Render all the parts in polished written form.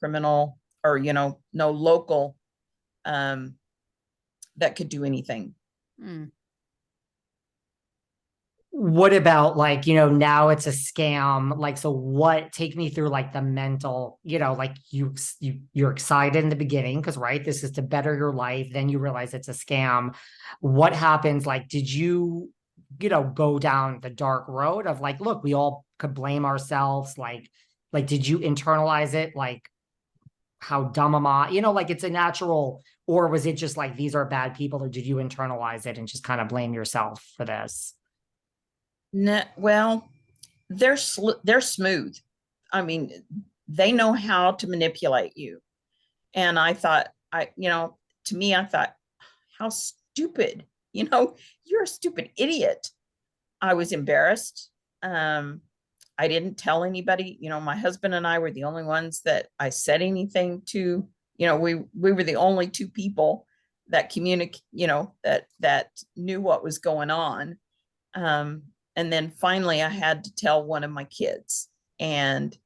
criminal or, no local that could do anything. Mm. What about like, now it's a scam. Like, so what, take me through like the mental, like you're excited in the beginning because, right, this is to better your life. Then you realize it's a scam. What happens? Like, did you, go down the dark road of like, look, we all could blame ourselves. Like, did you internalize it? Like, how dumb am I? Like it's a natural, or was it just like, these are bad people, or did you internalize it and just kind of blame yourself for this? No, well, they're smooth. I mean, they know how to manipulate you. And I thought, to me, I thought, how stupid, you're a stupid idiot. I was embarrassed. I didn't tell anybody, my husband and I were the only ones that I said anything to, we were the only two people that communicate, that knew what was going on. And then finally I had to tell one of my kids, and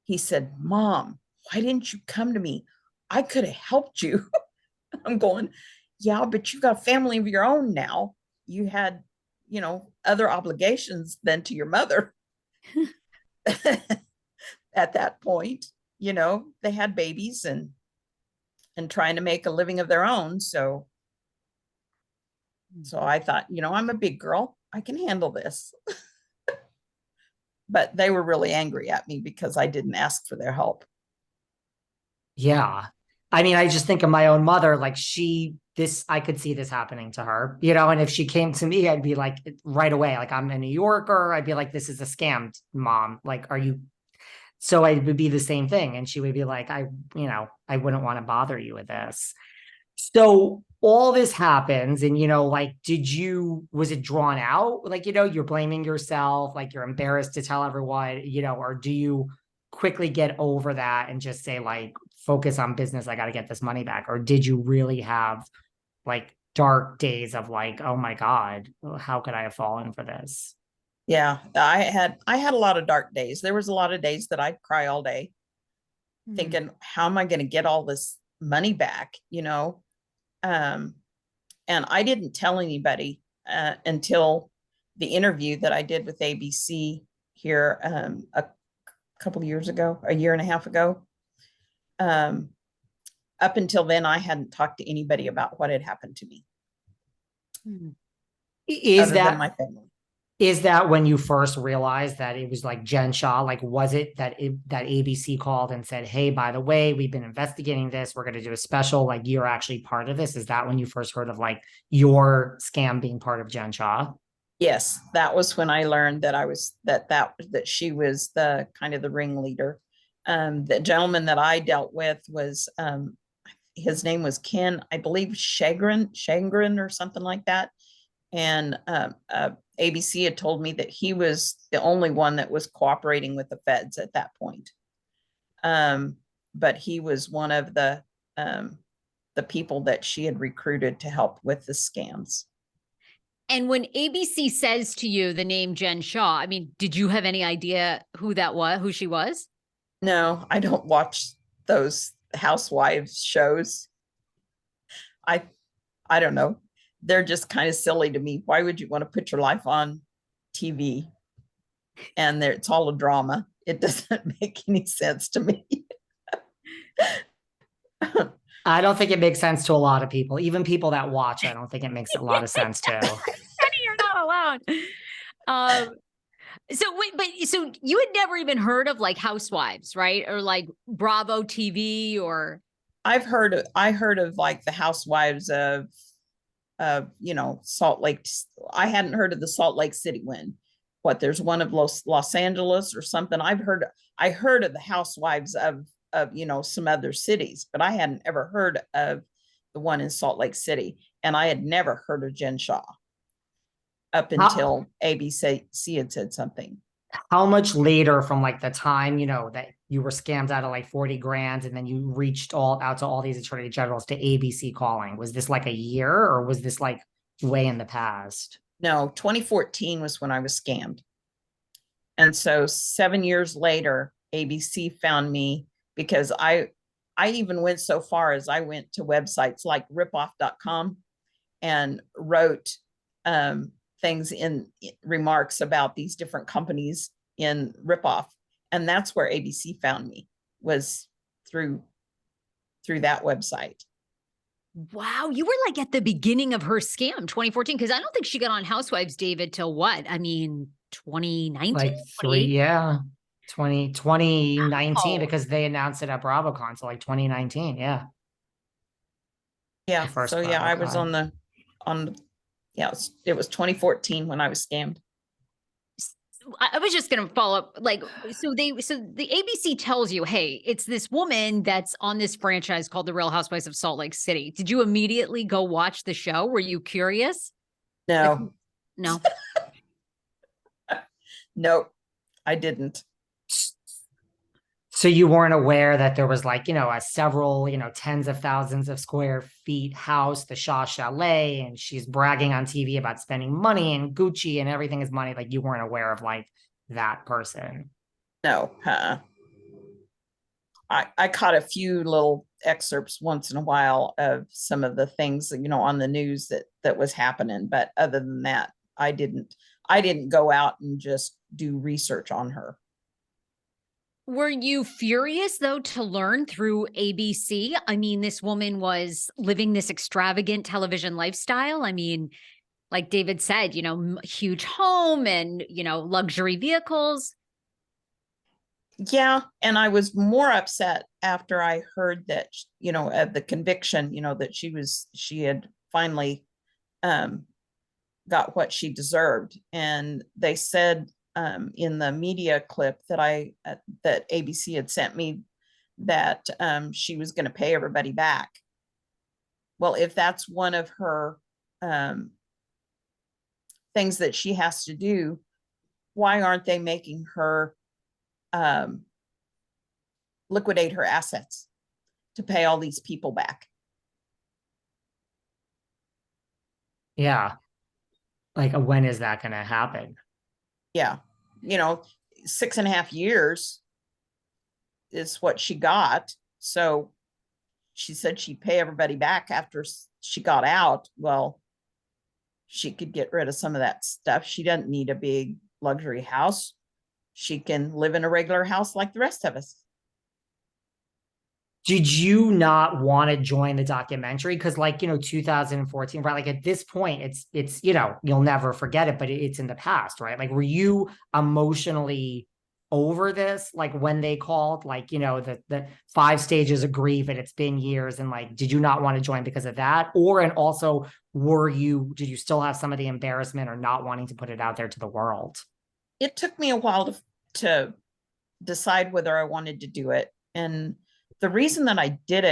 he said, Mom, why didn't you come to me? I could have helped you. I'm going, yeah, but you got a family of your own now. You had, other obligations than to your mother. At that point, they had babies and trying to make a living of their own. So I thought, I'm a big girl. I can handle this. But they were really angry at me because I didn't ask for their help. Yeah. I mean, I just think of my own mother, like I could see this happening to her, and if she came to me, I'd be like, right away, like, I'm a New Yorker. I'd be like, this is a scam, Mom. Like, are you? So it would be the same thing. And she would be like, I wouldn't want to bother you with this. So all this happens and, like, was it drawn out? Like, you're blaming yourself, like you're embarrassed to tell everyone, or do you quickly get over that and just say like, focus on business. I got to get this money back. Or did you really have like dark days of like, oh my God, how could I have fallen for this? Yeah, I had a lot of dark days. There was a lot of days that I'd cry all day thinking, how am I going to get all this money back? And I didn't tell anybody until the interview that I did with ABC here a couple of years ago, a year and a half ago. Up until then, I hadn't talked to anybody about what had happened to me. Is that my family? Is that when you first realized that it was like Jen Shah? Like, was it that ABC called and said, hey, by the way, we've been investigating this. We're going to do a special, like, you're actually part of this. Is that when you first heard of like your scam being part of Jen Shah? Yes, that was when I learned that that she was the kind of the ringleader. The gentleman that I dealt with was, his name was Ken, I believe, Shagrin or something like that. And ABC had told me that he was the only one that was cooperating with the feds at that point. But he was one of the people that she had recruited to help with the scams. And when ABC says to you the name Jen Shah, I mean, did you have any idea who she was? No, I don't watch those Housewives shows. I don't know. They're just kind of silly to me. Why would you want to put your life on TV? And it's all a drama. It doesn't make any sense to me. I don't think it makes sense to a lot of people, even people that watch. I don't think it makes a lot of sense to. Penny, you're not alone. So you had never even heard of like Housewives, right? Or like Bravo TV, or I heard of like the Housewives of Salt Lake. I hadn't heard of the Salt Lake City one. There's one of Los Angeles or something. I heard of the Housewives of some other cities, but I hadn't ever heard of the one in Salt Lake City. And I had never heard of Jen Shah up until ABC had said something. How much later from like the time, that you were scammed out of like 40 grand and then you reached out to all these attorney generals to ABC calling? Was this like a year, or was this like way in the past? No, 2014 was when I was scammed. And so 7 years later, ABC found me because I even went so far as I went to websites like ripoff.com and wrote things in remarks about these different companies in ripoff. And that's where ABC found me, was through that website. Wow, you were like at the beginning of her scam, 2014, because I don't think she got on Housewives, David, till what? I mean, 2019? Like 2019, Wow. because they announced it at BravoCon. So like 2019. Yeah. Yeah. The first So yeah, I was BravoCon. yeah, it was 2014 when I was scammed. I was just going to follow up. Like, so the ABC tells you, hey, it's this woman that's on this franchise called The Real Housewives of Salt Lake City. Did you immediately go watch the show? Were you curious? Like, No, no. nope, I didn't. So you weren't aware that there was like, a several, tens of thousands of square feet house, the Shah Chalet, and she's bragging on TV about spending money and Gucci and everything is money. Like you weren't aware of like that person. No, I caught a few little excerpts once in a while of some of the things, on the news that was happening. But other than that, I didn't go out and just do research on her. Were you furious, though, to learn through ABC? I mean, this woman was living this extravagant television lifestyle. I mean, like David said, huge home and, luxury vehicles. Yeah, and I was more upset after I heard that, at the conviction, that she had finally got what she deserved. And they said in the media clip that that ABC had sent me that she was going to pay everybody back. Well, if that's one of her things that she has to do, why aren't they making her liquidate her assets to pay all these people back? Yeah. Like when is that going to happen? Yeah. 6.5 years is what she got. So she said she'd pay everybody back after she got out. Well, she could get rid of some of that stuff. She doesn't need a big luxury house. She can live in a regular house like the rest of us. Did you not want to join the documentary? Because 2014, right? Like at this point, it's you'll never forget it, but it's in the past, right? Like, were you emotionally over this? Like when they called, the 5 stages of grief, and it's been years, and like, did you not want to join because of that? And also, did you still have some of the embarrassment or not wanting to put it out there to the world? It took me a while to decide whether I wanted to do it. And the reason that I did it